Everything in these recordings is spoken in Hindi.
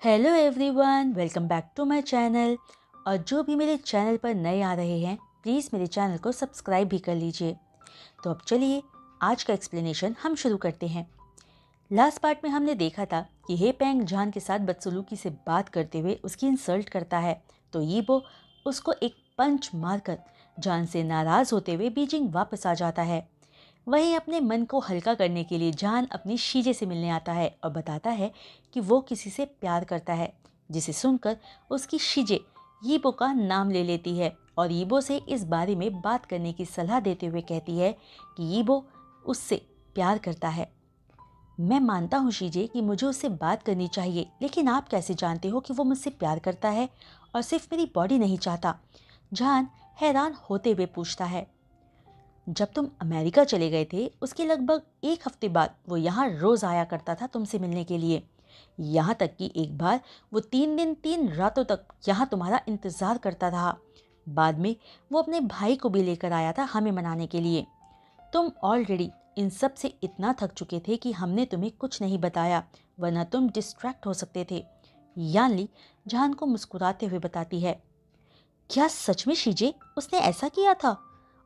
Hello everyone, welcome back to my channel. और जो भी मेरे चैनल पर नए आ रहे हैं प्लीज़ मेरे चैनल को सब्सक्राइब भी कर लीजिए। तो अब चलिए आज का एक्सप्लेनेशन हम शुरू करते हैं। लास्ट पार्ट में हमने देखा था कि हे पेंग जान के साथ बदसलूकी से बात करते हुए उसकी इंसल्ट करता है, तो यीबो उसको एक पंच मारकर जान से नाराज़ होते हुए बीजिंग वापस आ जाता है। वहीं अपने मन को हल्का करने के लिए जान अपनी शीजे से मिलने आता है और बताता है कि वो किसी से प्यार करता है, जिसे सुनकर उसकी शीजे यीबो का नाम ले लेती है और यीबो से इस बारे में बात करने की सलाह देते हुए कहती है कि यीबो उससे प्यार करता है। मैं मानता हूँ शीजे कि मुझे उससे बात करनी चाहिए, लेकिन आप कैसे जानते हो कि वो मुझसे प्यार करता है और सिर्फ मेरी बॉडी नहीं चाहता? जान हैरान होते हुए पूछता है। जब तुम अमेरिका चले गए थे उसके लगभग एक हफ्ते बाद वो यहाँ रोज़ आया करता था तुमसे मिलने के लिए। यहाँ तक कि एक बार वो 3 दिन 3 रातों तक यहाँ तुम्हारा इंतज़ार करता रहा। बाद में वो अपने भाई को भी लेकर आया था हमें मनाने के लिए। तुम ऑलरेडी इन सब से इतना थक चुके थे कि हमने तुम्हें कुछ नहीं बताया, वरना तुम डिस्ट्रैक्ट हो सकते थे। यानली जान को मुस्कुराते हुए बताती है। क्या सच में शीजे उसने ऐसा किया था?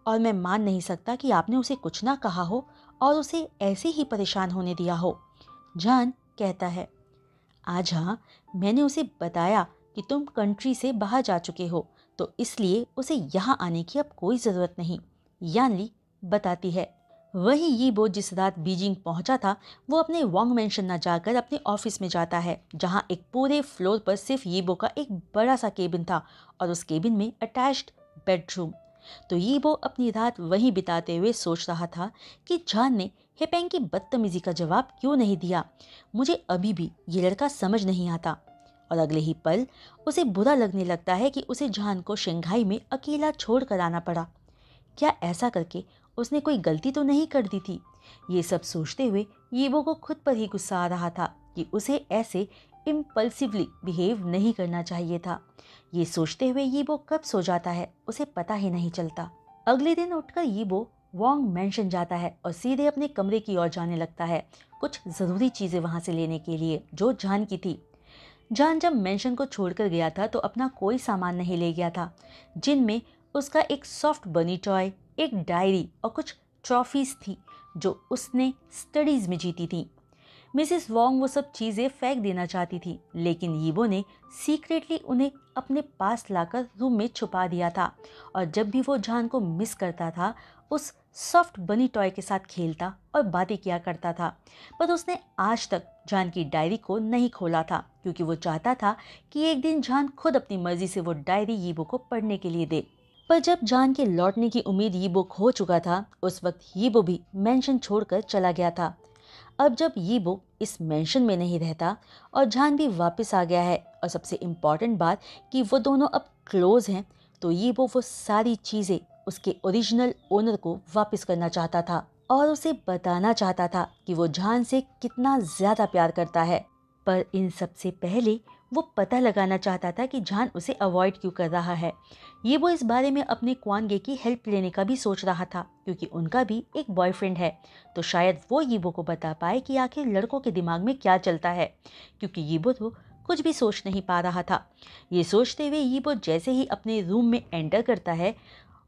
और मैं मान नहीं सकता कि आपने उसे कुछ ना कहा हो और उसे ऐसे ही परेशान होने दिया हो। जान कहता है, आज हाँ, मैंने उसे बताया कि तुम कंट्री से बाहर जा चुके हो, तो इसलिए उसे यहाँ आने की अब कोई ज़रूरत नहीं, यानली बताती है। वहीं यीबो जिस रात बीजिंग पहुंचा था वो अपने वांग मेंशन न जाकर अपने ऑफिस में जाता है, जहां एक पूरे फ्लोर पर सिर्फ यीबो का एक बड़ा सा केबिन था और उस केबिन में अटैच्ड बेडरूम। तो यीबो अपनी रात वहीं बिताते हुए सोच रहा था कि जान ने हेपेंग की बदतमीजी का जवाब क्यों नहीं दिया। मुझे अभी भी ये लड़का समझ नहीं आता। और अगले ही पल उसे बुरा लगने लगता है कि उसे जान को शंघाई में अकेला छोड़ कर आना पड़ा। क्या ऐसा करके उसने कोई गलती तो नहीं कर दी थी? ये सब सोचते हुए यीबो को खुद पर ही गुस्सा आ रहा था कि उसे ऐसे इम्पल्सिवली बिहेव नहीं करना चाहिए था। ये सोचते हुए यीबो कब सो जाता है उसे पता ही नहीं चलता। अगले दिन उठकर यीबो वांग मेंशन जाता है और सीधे अपने कमरे की ओर जाने लगता है, कुछ ज़रूरी चीज़ें वहाँ से लेने के लिए जो जान की थी। जान जब मेंशन को छोड़कर गया था तो अपना कोई सामान नहीं ले गया था, जिनमें उसका एक सॉफ्ट बनी टॉय, एक डायरी और कुछ ट्रॉफीज थी जो उसने स्टडीज में जीती थी। मिसेस वोंग वो सब चीज़ें फेंक देना चाहती थी, लेकिन यीबो ने सीक्रेटली उन्हें अपने पास लाकर रूम में छुपा दिया था और जब भी वो जान को मिस करता था उस सॉफ्ट बनी टॉय के साथ खेलता और बातें किया करता था। पर उसने आज तक जान की डायरी को नहीं खोला था क्योंकि वो चाहता था कि एक दिन जान खुद अपनी मर्जी से वो डायरी यीबो को पढ़ने के लिए दे। पर जब जान के लौटने की उम्मीद यीबो खो चुका था उस वक्त यीबो भी मेंशन छोड़कर चला गया था। अब जब यीबो इस मेंशन में नहीं रहता और जान भी वापस आ गया है और सबसे इम्पॉर्टेंट बात कि वो दोनों अब क्लोज हैं, तो यीबो वो सारी चीज़ें उसके ओरिजिनल ओनर को वापस करना चाहता था और उसे बताना चाहता था कि वो जान से कितना ज़्यादा प्यार करता है। पर इन सब से पहले वो पता लगाना चाहता था कि जान उसे अवॉइड क्यों कर रहा है। ये वो इस बारे में अपने क्वानगे की हेल्प लेने का भी सोच रहा था क्योंकि उनका भी एक बॉयफ्रेंड है, तो शायद वो यीबो को बता पाए कि आखिर लड़कों के दिमाग में क्या चलता है, क्योंकि यीबो तो कुछ भी सोच नहीं पा रहा था। ये सोचते हुए यीबो जैसे ही अपने रूम में एंटर करता है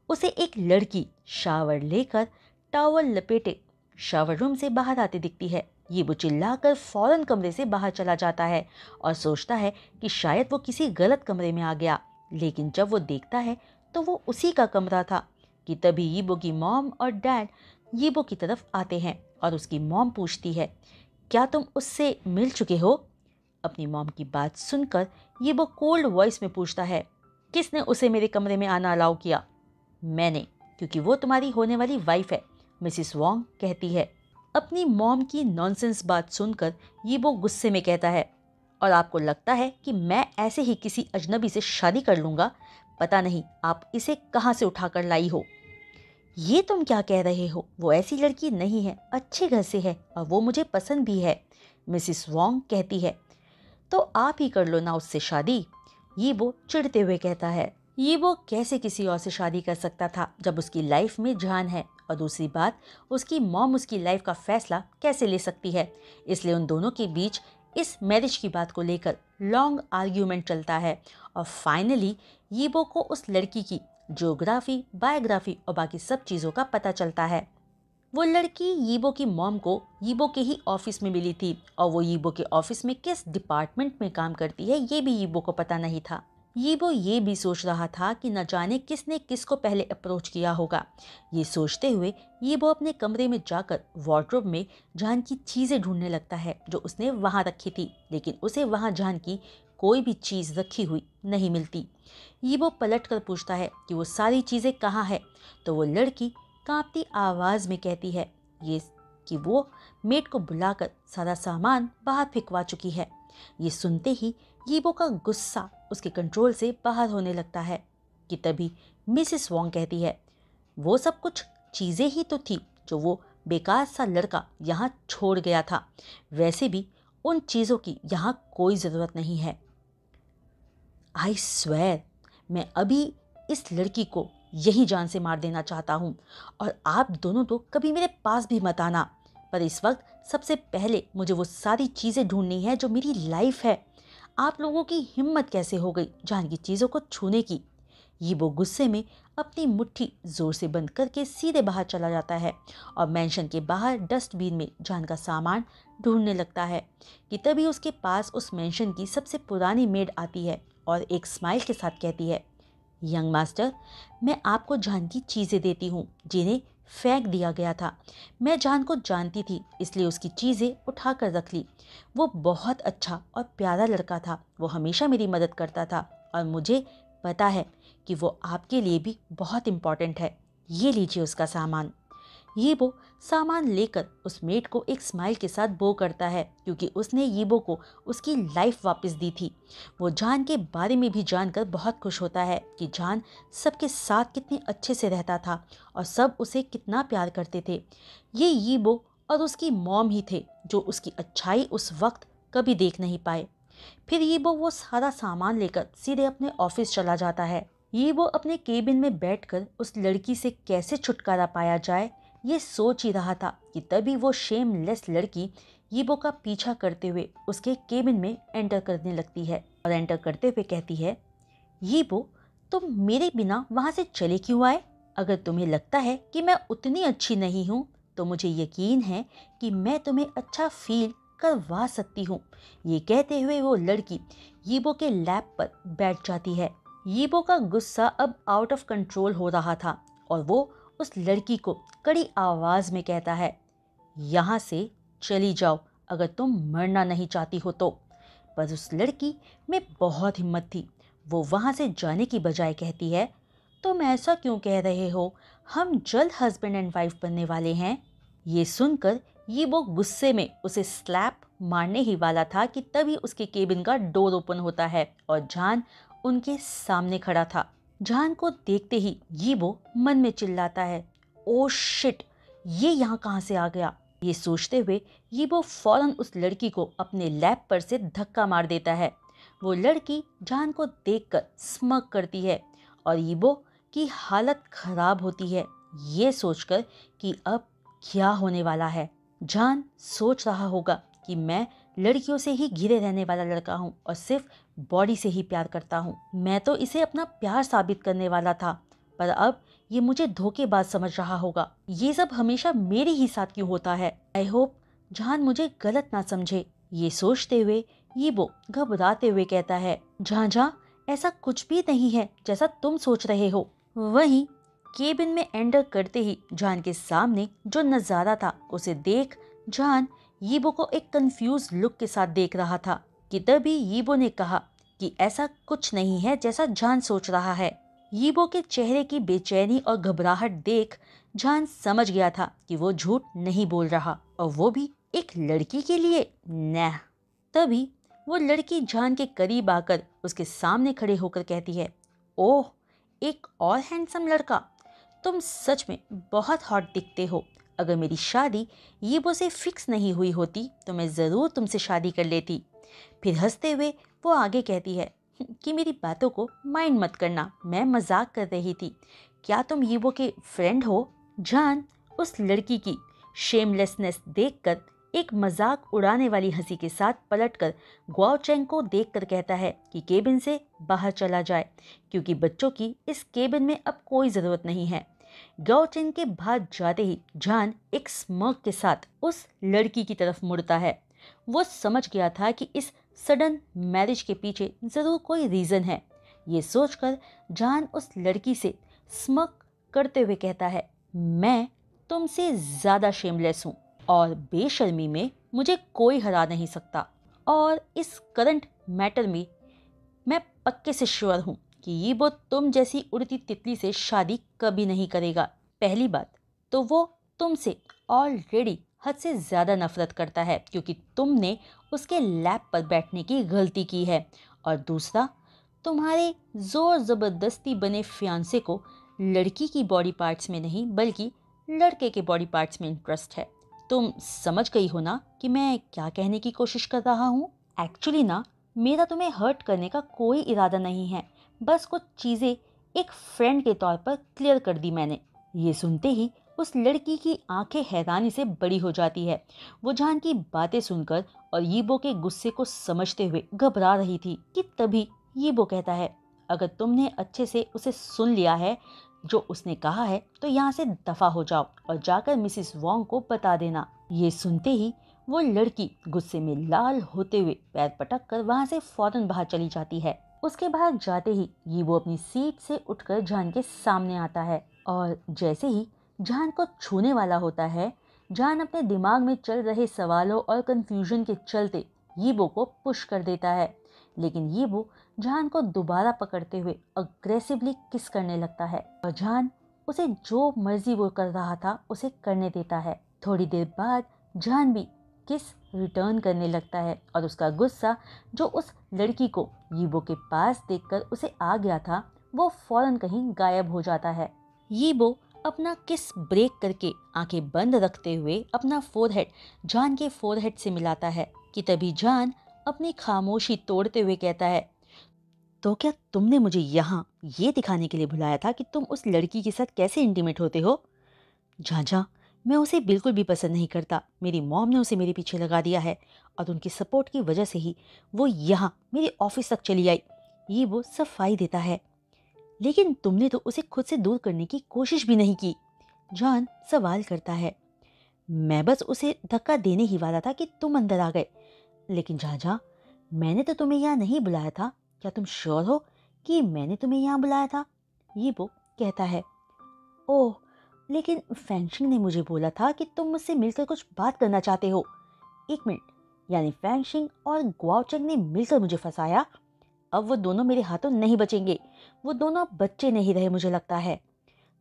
उसे एक लड़की शावर लेकर टॉवल लपेटे शावर रूम से बाहर आते दिखती है। ये वो चिल्लाकर फौरन कमरे से बाहर चला जाता है और सोचता है कि शायद वो किसी गलत कमरे में आ गया, लेकिन जब वो देखता है तो वो उसी का कमरा था कि तभी यीबो की मॉम और डैड यीबो की तरफ आते हैं और उसकी मॉम पूछती है, क्या तुम उससे मिल चुके हो? अपनी मॉम की बात सुनकर यीबो कोल्ड वॉइस में पूछता है, किसने उसे मेरे कमरे में आना अलाउ किया? मैंने, क्योंकि वो तुम्हारी होने वाली वाइफ है, मिसिस वोंग कहती है। अपनी मॉम की नॉनसेंस बात सुनकर यीबो गुस्से में कहता है, और आपको लगता है कि मैं ऐसे ही किसी अजनबी से शादी कर लूँगा? पता नहीं आप इसे कहाँ से उठाकर लाई हो। ये तुम क्या कह रहे हो? वो ऐसी लड़की नहीं है, अच्छे घर से है और वो मुझे पसंद भी है, मिसिस वोंग कहती है। तो आप ही कर लो ना उससे शादी, यीबो चिढ़ते हुए कहता है। यीबो कैसे किसी और से शादी कर सकता था जब उसकी लाइफ में जान है, और दूसरी बात उसकी मॉम उसकी लाइफ का फैसला कैसे ले सकती है। इसलिए उन दोनों के बीच इस मैरिज की बात को लेकर लॉन्ग आर्ग्यूमेंट चलता है और फाइनली यीबो को उस लड़की की ज्योग्राफी, बायोग्राफी और बाकी सब चीज़ों का पता चलता है। वो लड़की यीबो की मॉम को यीबो के ही ऑफिस में मिली थी और वो यीबो के ऑफिस में किस डिपार्टमेंट में काम करती है ये भी यीबो को पता नहीं था। यीबो ये भी सोच रहा था कि न जाने किसने किसको पहले अप्रोच किया होगा। ये सोचते हुए यीबो अपने कमरे में जाकर वार्डरोब में जान की चीज़ें ढूंढने लगता है जो उसने वहाँ रखी थी, लेकिन उसे वहाँ जान की कोई भी चीज़ रखी हुई नहीं मिलती। यीबो पलट कर पूछता है कि वो सारी चीज़ें कहाँ है, तो वो लड़की कांपती आवाज़ में कहती है ये कि वो मेड को बुलाकर सारा सामान बाहर फेंकवा चुकी है। ये सुनते ही यीबो का गुस्सा उसके कंट्रोल से बाहर होने लगता है कि तभी मिसेस वोंग कहती है वो सब कुछ चीज़ें ही तो थी जो वो बेकार सा लड़का यहाँ छोड़ गया था, वैसे भी उन चीज़ों की यहाँ कोई ज़रूरत नहीं है। आई स्वेयर, मैं अभी इस लड़की को यही जान से मार देना चाहता हूँ और आप दोनों तो कभी मेरे पास भी मत आना। पर इस वक्त सबसे पहले मुझे वो सारी चीज़ें ढूंढनी है जो मेरी लाइफ है। आप लोगों की हिम्मत कैसे हो गई जान की चीज़ों को छूने की। यीबो गुस्से में अपनी मुट्ठी जोर से बंद करके सीधे बाहर चला जाता है और मेंशन के बाहर डस्टबिन में जान का सामान ढूंढने लगता है कि तभी उसके पास उस मेंशन की सबसे पुरानी मेड आती है और एक स्माइल के साथ कहती है यंग मास्टर, मैं आपको जान की चीज़ें देती हूँ जिन्हें फेंक दिया गया था। मैं जान को जानती थी इसलिए उसकी चीज़ें उठा कर रख ली। वो बहुत अच्छा और प्यारा लड़का था, वो हमेशा मेरी मदद करता था और मुझे पता है कि वो आपके लिए भी बहुत इम्पॉर्टेंट है। ये लीजिए उसका सामान। यीबो सामान लेकर उस मेड को एक स्माइल के साथ बो करता है क्योंकि उसने यीबो को उसकी लाइफ वापस दी थी। वो जान के बारे में भी जानकर बहुत खुश होता है कि जान सबके साथ कितने अच्छे से रहता था और सब उसे कितना प्यार करते थे। ये यीबो और उसकी मॉम ही थे जो उसकी अच्छाई उस वक्त कभी देख नहीं पाए। फिर यीबो वो सारा सामान लेकर सीधे अपने ऑफिस चला जाता है। यीबो अपने केबिन में बैठकर उस लड़की से कैसे छुटकारा पाया जाए ये सोच ही रहा था कि तभी वो शेमलेस लड़की यीबो का पीछा करते हुए उसके केबिन में एंटर करने लगती है और एंटर करते हुए कहती है यीबो, तुम मेरे बिना वहाँ से चले क्यों आए? अगर तुम्हें लगता है कि मैं उतनी अच्छी नहीं हूँ तो मुझे यकीन है कि मैं तुम्हें अच्छा फील करवा सकती हूँ। ये कहते हुए वो लड़की यीबो के लैप पर बैठ जाती है। यीबो का गुस्सा अब आउट ऑफ कंट्रोल हो रहा था और वो उस लड़की को कड़ी आवाज़ में कहता है यहाँ से चली जाओ अगर तुम मरना नहीं चाहती हो तो। पर उस लड़की में बहुत हिम्मत थी। वो वहाँ से जाने की बजाय कहती है तुम ऐसा क्यों कह रहे हो, हम जल्द हस्बैंड एंड वाइफ बनने वाले हैं। ये सुनकर यीबो गुस्से में उसे स्लैप मारने ही वाला था कि तभी उसके केबिन का डोर ओपन होता है और जान उनके सामने खड़ा था। जान को देखते ही यीबो मन में चिल्लाता है ओ शिट, ये यहाँ कहाँ से आ गया। ये सोचते हुए यीबो फौरन उस लड़की को अपने लैप पर से धक्का मार देता है। वो लड़की जान को देखकर स्मग करती है और यीबो की हालत खराब होती है ये सोचकर कि अब क्या होने वाला है। जान सोच रहा होगा कि मैं लड़कियों से ही घिरे रहने वाला लड़का हूँ और सिर्फ बॉडी से ही प्यार करता हूँ। मैं तो इसे अपना प्यार साबित करने वाला था, पर अब ये मुझे धोखेबाज समझ रहा होगा। ये सब हमेशा मेरे ही साथ क्यों होता है। आई होप जान मुझे गलत ना समझे। ये सोचते हुए यीबो घबराते हुए कहता है जहाँ ऐसा कुछ भी नहीं है जैसा तुम सोच रहे हो। वहीं केबिन में एंटर करते ही जान के सामने जो नज़ारा था उसे देख जान यीबो को एक कंफ्यूज लुक के साथ देख रहा था कि तभी यीबो ने कहा कि ऐसा कुछ नहीं है जैसा जान सोच रहा है। यीबो के चेहरे की बेचैनी और घबराहट देख जान समझ गया था कि वो झूठ नहीं बोल रहा और वो भी एक लड़की के लिए न। तभी वो लड़की जान के करीब आकर उसके सामने खड़े होकर कहती है ओह, एक और हैंडसम लड़का, तुम सच में बहुत हॉट दिखते हो। अगर मेरी शादी यीबो से फिक्स नहीं हुई होती तो मैं ज़रूर तुमसे शादी कर लेती। फिर हंसते हुए वो आगे कहती है कि मेरी बातों को माइंड मत करना, मैं मजाक कर रही थी। क्या तुम यीबो के फ्रेंड हो? जान उस लड़की की शेमलेसनेस देखकर एक मजाक उड़ाने वाली हंसी के साथ पलटकर गुआओ चेंग को देखकर कहता है कि केबिन से बाहर चला जाए, क्योंकि बच्चों की इस केबिन में अब कोई ज़रूरत नहीं है। गुआओ चेंग के बाहर जाते ही जान एक स्मर्क के साथ उस लड़की की तरफ मुड़ता है। वो समझ गया था कि इस सडन मैरिज के पीछे ज़रूर कोई रीज़न है। ये सोचकर जान उस लड़की से स्मर्क करते हुए कहता है, मैं तुमसे ज़्यादा शेमलेस हूँ और बेशर्मी में मुझे कोई हरा नहीं सकता, और इस करंट मैटर में मैं पक्के से श्योर हूँ कि ये वो तुम जैसी उड़ती तितली से शादी कभी नहीं करेगा। पहली बात तो वो तुमसे ऑलरेडी हद से ज़्यादा नफरत करता है, क्योंकि तुमने उसके लैप पर बैठने की गलती की है, और दूसरा तुम्हारे ज़ोर ज़बरदस्ती बने फियांसे को लड़की की बॉडी पार्ट्स में नहीं बल्कि लड़के के बॉडी पार्ट्स में इंटरेस्ट है। तुम समझ गई हो ना कि मैं क्या कहने की कोशिश कर रहा हूँ? एक्चुअली ना, मेरा तुम्हें हर्ट करने का कोई इरादा नहीं है, बस कुछ चीज़ें एक फ्रेंड के तौर पर क्लियर कर दी मैंने। ये सुनते ही उस लड़की की आंखें हैरानी से बड़ी हो जाती है। वो जान की बातें सुनकर और यीबो के गुस्से को समझते हुए घबरा रही थी कि तभी यीबो कहता है, अगर तुमने अच्छे से उसे सुन लिया है जो उसने कहा है तो यहाँ से दफा हो जाओ और जाकर मिसिस वोंग को बता देना। ये सुनते ही वो लड़की गुस्से में लाल होते हुए पैर पटक कर वहाँ से फौरन बाहर चली जाती है। उसके बाहर जाते ही ये वो अपनी सीट से उठकर जान के सामने आता है, और जैसे ही जान को छूने वाला होता है, जान अपने दिमाग में चल रहे सवालों और कंफ्यूजन के चलते यीबो को पुश कर देता है। लेकिन यीबो जान को दोबारा पकड़ते हुए अग्रेसिवली किस करने लगता है, और जान उसे जो मर्जी वो कर रहा था उसे करने देता है। थोड़ी देर बाद जान भी किस रिटर्न करने लगता है, और उसका गुस्सा जो उस लड़की को यीबो के पास देखकर उसे आ गया था वो फौरन कहीं गायब हो जाता है। यीबो अपना किस ब्रेक करके आंखें बंद रखते हुए अपना फोरहेड जान के फोरहेड से मिलाता है कि तभी जान अपनी खामोशी तोड़ते हुए कहता है, तो क्या तुमने मुझे यहाँ ये दिखाने के लिए बुलाया था कि तुम उस लड़की के साथ कैसे इंटीमेट होते हो? झांझा, मैं उसे बिल्कुल भी पसंद नहीं करता। मेरी मॉम ने उसे मेरे पीछे लगा दिया है, और उनकी सपोर्ट की वजह से ही वो यहाँ मेरे ऑफिस तक चली आई। ये वो सफाई देता है। लेकिन तुमने तो उसे खुद से दूर करने की कोशिश भी नहीं की। जान सवाल करता है। मैं बस उसे धक्का देने ही वाला था कि तुम अंदर आ गए। लेकिन झांझा, मैंने तो तुम्हें यहाँ नहीं बुलाया था। क्या तुम श्योर हो कि मैंने तुम्हें यहाँ बुलाया था? ये वो कहता है। ओह, लेकिन फैंगशिंग ने मुझे बोला था कि तुम मुझसे मिलकर कुछ बात करना चाहते हो। एक मिनट, यानी फैंगशिंग और गुआओ चेंग ने मिलकर मुझे फंसाया? अब वो दोनों मेरे हाथों नहीं बचेंगे। वो दोनों बच्चे नहीं रहे मुझे लगता है।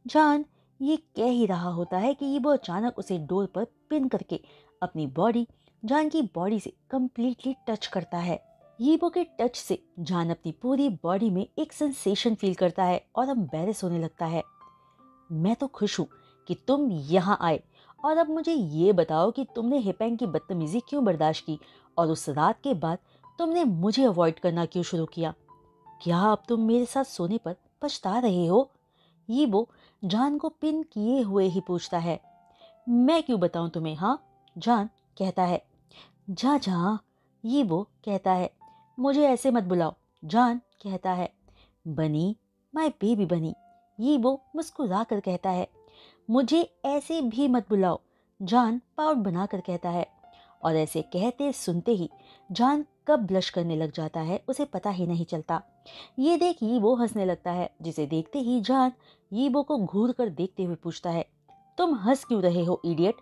जान ये कह ही रहा होता है कि वो अचानक उसे डोर पर पिन करके अपनी बॉडी जान की बॉडी से कंप्लीटली टच करता है। यीबो के टच से जान अपनी पूरी बॉडी में एक सेंसेशन फील करता है और एम्बैरेस होने लगता है। मैं तो खुश हूँ कि तुम यहाँ आए, और अब मुझे ये बताओ कि तुमने हिपेंग की बदतमीजी क्यों बर्दाश्त की, और उस रात के बाद तुमने मुझे अवॉइड करना क्यों शुरू किया? क्या अब तुम मेरे साथ सोने पर पछता रहे हो? यीबो जान को पिन किए हुए ही पूछता है। मैं क्यों बताऊं तुम्हें? हाँ, जान कहता है। जा जा, यीबो कहता है। मुझे ऐसे मत बुलाओ, जान कहता है। बनी, माय बेबी बनी, यीबो मुस्कुरा कर कहता है। मुझे ऐसे भी मत बुलाओ, जान पाउट बनाकर कहता है। और ऐसे कहते सुनते ही जान कब ब्लश करने लग जाता है उसे पता ही नहीं चलता। ये देख यीबो हंसने लगता है, जिसे देखते ही जान यीबो को घूर कर देखते हुए पूछता है, तुम हंस क्यों रहे हो इडियट?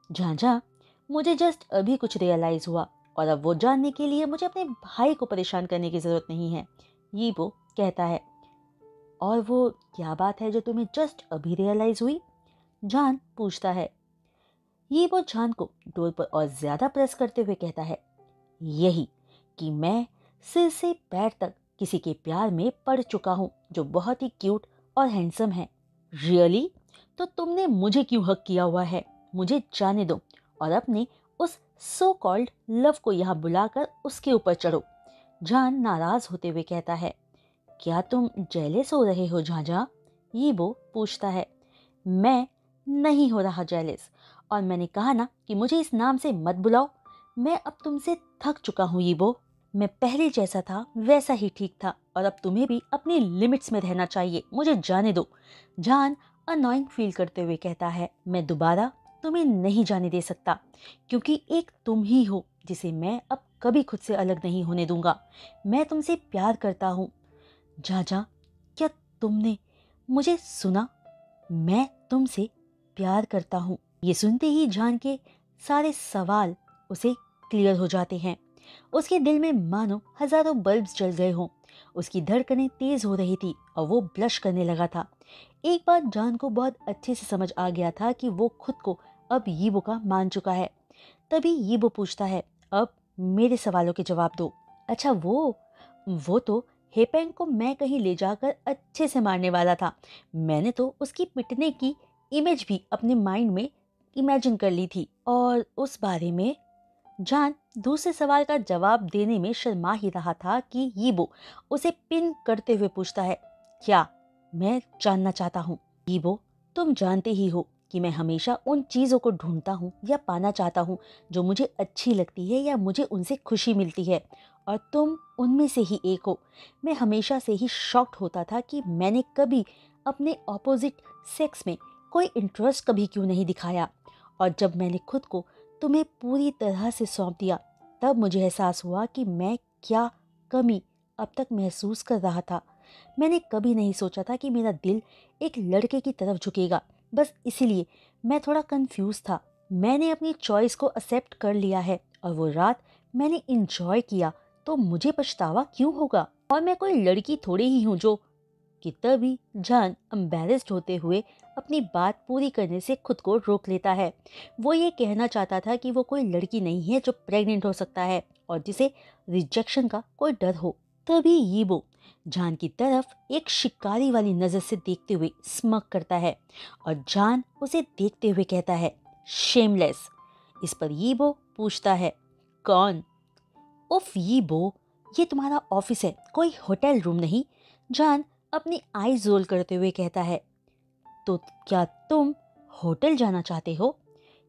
झांझा, मुझे जस्ट अभी कुछ रियलाइज हुआ, और अब वो जानने के लिए मुझे अपने भाई को परेशान करने की जरूरत नहीं है, यीबो कहता है। और वो क्या बात है जो तुम्हें जस्ट अभी रियलाइज हुई? जान पूछता है। यीबो जान को डोर पर और ज्यादा प्रेस करते हुए कहता है, यही कि मैं सिर से पैर तक किसी के प्यार में पड़ चुका हूँ जो बहुत ही क्यूट और हैंडसम है। रियली? तो तुमने मुझे क्यों हक किया हुआ है? मुझे जाने दो और अपने उस सो कॉल्ड लव को यहाँ बुलाकर उसके ऊपर चढ़ो, जान नाराज होते हुए कहता है। क्या तुम जेलस हो रहे हो झांझा? यीबो पूछता है। मैं नहीं हो रहा जेलस, और मैंने कहा ना कि मुझे इस नाम से मत बुलाओ। मैं अब तुमसे थक चुका हूँ यीबो। मैं पहले जैसा था वैसा ही ठीक था और अब तुम्हें भी अपनी लिमिट्स में रहना चाहिए। मुझे जाने दो। जान अननोइंग फील करते हुए कहता है, मैं दोबारा तुम्हें नहीं जाने दे सकता क्योंकि एक तुम ही हो जिसे मैं अब कभी खुद से अलग नहीं होने दूंगा। मैं तुमसे प्यार करता हूँ। जा जा, क्या तुमने मुझे सुना? मैं तुमसे प्यार करता हूँ। ये सुनते ही जान के सारे सवाल उसे क्लियर हो जाते हैं। उसके दिल में मानो हजारों बल्ब्स जल गए हों। उसकी धड़कनें तेज हो रही थी और वो ब्लश करने लगा था। एक बात जान को बहुत अच्छे से समझ आ गया था कि वो खुद को अब यीबो का मान चुका है। तभी यीबो पूछता है, अब मेरे सवालों के जवाब दो। अच्छा, वो तो हेपेंग को मैं कहीं ले जाकर अच्छे से मारने वाला था। मैंने तो उसकी पिटने की इमेज भी अपने माइंड में इमेजिन कर ली थी। और उस बारे में जान दूसरे सवाल का जवाब देने में शर्मा ही रहा था कि यीबो उसे पिन करते हुए पूछता है, क्या? मैं जानना चाहता हूँ। यीबो, तुम जानते ही हो कि मैं हमेशा उन चीज़ों को ढूंढता हूँ या पाना चाहता हूँ जो मुझे अच्छी लगती है या मुझे उनसे खुशी मिलती है, और तुम उनमें से ही एक हो। मैं हमेशा से ही शॉक्ड होता था कि मैंने कभी अपने ऑपोजिट सेक्स में कोई इंटरेस्ट कभी क्यों नहीं दिखाया, और जब मैंने खुद को तुम्हें पूरी तरह से सौंप दिया तब मुझे एहसास हुआ कि मैं क्या कमी अब तक महसूस कर रहा था। मैंने कभी नहीं सोचा था कि मेरा दिल एक लड़के की तरफ झुकेगा। बस इसीलिए मैं थोड़ा कंफ्यूज था। मैंने अपनी चॉइस को एक्सेप्ट कर लिया है और वो रात मैंने इंजॉय किया, तो मुझे पछतावा क्यों होगा? और मैं कोई लड़की थोड़ी ही हूँ जो कि तभी जान एम्बैरेस्ड होते हुए अपनी बात पूरी करने से खुद को रोक लेता है। वो ये कहना चाहता था कि वो कोई लड़की नहीं है जो प्रेग्नेंट हो सकता है और जिसे रिजेक्शन का कोई डर हो। तभी यीबो जान की तरफ एक शिकारी वाली नजर से देखते हुए स्मक करता है और जान उसे देखते हुए कहता है, शेमलेस। इस पर यीबो पूछता है, कौन? उफ यीबो, ये तुम्हारा ऑफिस है, कोई होटल रूम नहीं। जान अपनी आईज रोल करते हुए कहता है, तो क्या तुम होटल जाना चाहते हो?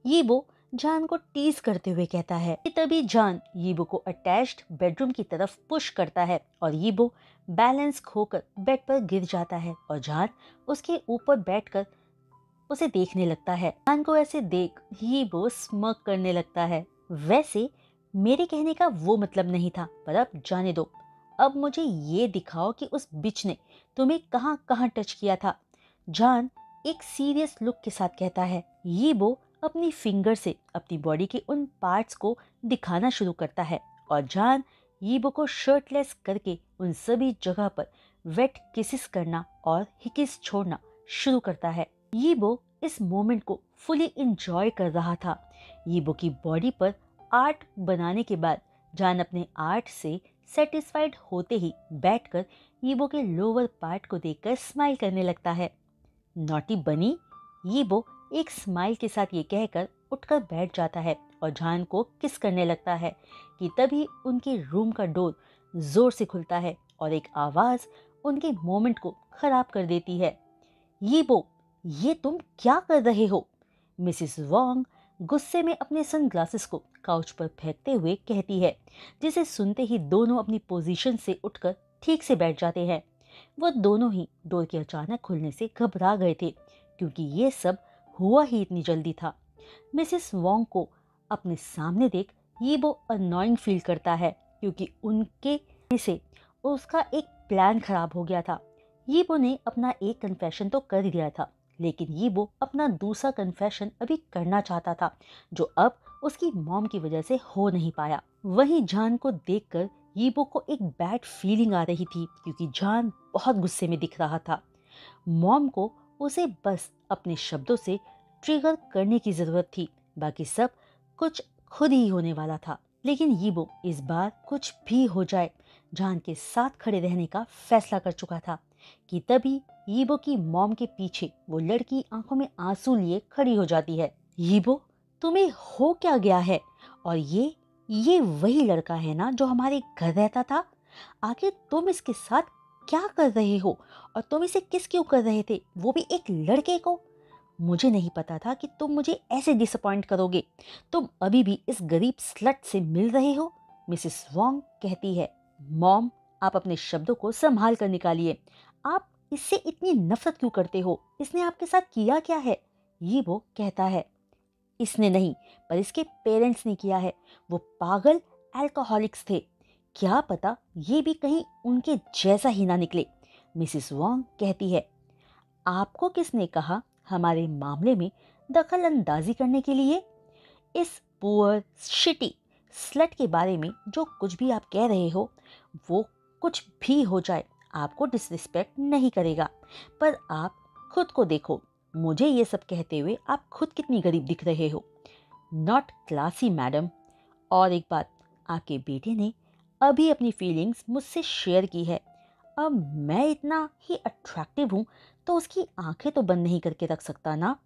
यीबो जान को टीज करते हुए कहता है। तभी जान यीबो को अटैच्ड बेडरूम की तरफ पुश करता है और यीबो बैलेंस खोकर बेड पर गिर जाता है और जान उसके ऊपर बैठकर उसे देखने लगता है। जान को ऐसे देख यीबो स्मर्क करने लगता है। वैसे मेरे कहने का वो मतलब नहीं था, पर अब जाने दो। अब मुझे ये दिखाओ कि उस बिच ने तुम्हें कहाँ कहाँ टच किया था। जान एक सीरियस लुक के साथ कहता है। यीबो अपनी फिंगर से अपनी बॉडी के उन पार्ट्स को दिखाना शुरू करता है और जान यीबो को शर्टलेस करके उन सभी जगह पर वेट किसेस करना और हिकिस छोड़ना शुरू करता है। यीबो इस मोमेंट को फुली इंजॉय कर रहा था। यीबो की बॉडी पर आर्ट बनाने के बाद जान अपने आर्ट से सेटिस्फाइड होते ही बैठकर यीबो के लोअर पार्ट को देखकर स्माइल करने लगता है। नॉटी बनी। यीबो एक स्माइल के साथ ये कहकर उठकर बैठ जाता है और जान को किस करने लगता है कि तभी उनके रूम का डोर जोर से खुलता है और एक आवाज उनके मोमेंट को खराब कर देती है। यीबो, ये तुम क्या कर रहे हो? मिसेस वोंग गुस्से में अपने सनग्लासेस को काउच पर फेंकते हुए कहती है, जिसे सुनते ही दोनों अपनी पोजीशन से उठकर ठीक से बैठ जाते हैं। वो दोनों ही डोर के अचानक खुलने से घबरा गए थे क्योंकि ये सब हुआ ही इतनी जल्दी था। मिसेस वोंग को अपने सामने देख यीबो अननोइंग फील करता है क्योंकि उनके से उसका एक प्लान खराब हो गया था। यीबो ने अपना एक कन्फेशन तो कर दिया था, लेकिन यीबो अपना दूसरा कन्फेशन अभी करना चाहता था जो अब उसकी मॉम की वजह से हो नहीं पाया। वहीं जान को देखकर यीबो को एक बैड फीलिंग आ रही थी क्योंकि जान बहुत गुस्से में दिख रहा था। मॉम को उसे बस अपने शब्दों से ट्रिगर करने की जरूरत थी, बाकी सब कुछ खुद ही होने वाला था। लेकिन यीबो इस बार कुछ भी हो जाए जान के साथ खड़े रहने का फैसला कर चुका था कि तभी यीबो की मॉम के पीछे वो लड़की आंखों में आंसू लिए खड़ी हो जाती है। यीबो, तुम्हें हो क्या गया है? और ये वही लड़का है ना जो हमारे घर रहता था? आखिर तुम इसके साथ क्या कर रहे हो और तुम इसे किस क्यों कर रहे थे, वो भी एक लड़के को? मुझे नहीं पता था कि तुम मुझे ऐसे डिसअपॉइंट करोगे। तुम अभी भी इस गरीब स्लट से मिल रहे हो? मिसेस वॉन्ग कहती है। मॉम, आप अपने शब्दों को संभाल कर निकालिए। आप इससे इतनी नफरत क्यों करते हो? इसने आपके साथ किया क्या है? ये वो कहता है। इसने नहीं, पर इसके पेरेंट्स ने किया है। वो पागल अल्कोहलिक्स थे। क्या पता ये भी कहीं उनके जैसा ही ना निकले। मिसेस वॉन्ग कहती है। आपको किसने कहा हमारे मामले में दखल अंदाजी करने के लिए? इस पुअर शिटी स्लट के बारे में जो कुछ भी आप कह रहे हो, वो कुछ भी हो जाए आपको डिसरिस्पेक्ट नहीं करेगा। पर आप खुद को देखो। मुझे ये सब कहते हुए आप खुद कितनी गरीब दिख रहे हो। Not classy madam. और एक बात, आपके बेटे ने अभी अपनी फीलिंग्स मुझसे शेयर की है। अब मैं इतना ही अट्रैक्टिव हूँ तो उसकी आंखें तो बंद नहीं करके रख सकता ना?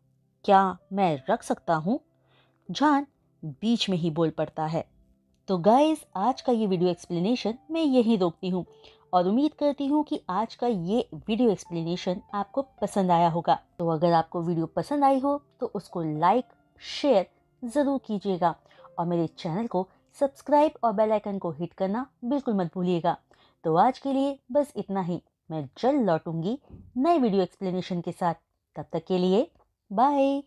क्या मैं रख सकता हूँ? जॉन बीच में ही बोल पड़ता है। तो गाइस, आज का ये वीडियो एक्सप्लेनेशन मैं यहीं रोकती हूँ और उम्मीद करती हूँ कि आज का ये वीडियो एक्सप्लेनेशन आपको पसंद आया होगा। तो अगर आपको वीडियो पसंद आई हो तो उसको लाइक शेयर ज़रूर कीजिएगा और मेरे चैनल को सब्सक्राइब और बेल आइकन को हिट करना बिल्कुल मत भूलिएगा। तो आज के लिए बस इतना ही। मैं जल्द लौटूंगी नए वीडियो एक्सप्लेनेशन के साथ। तब तक के लिए बाय।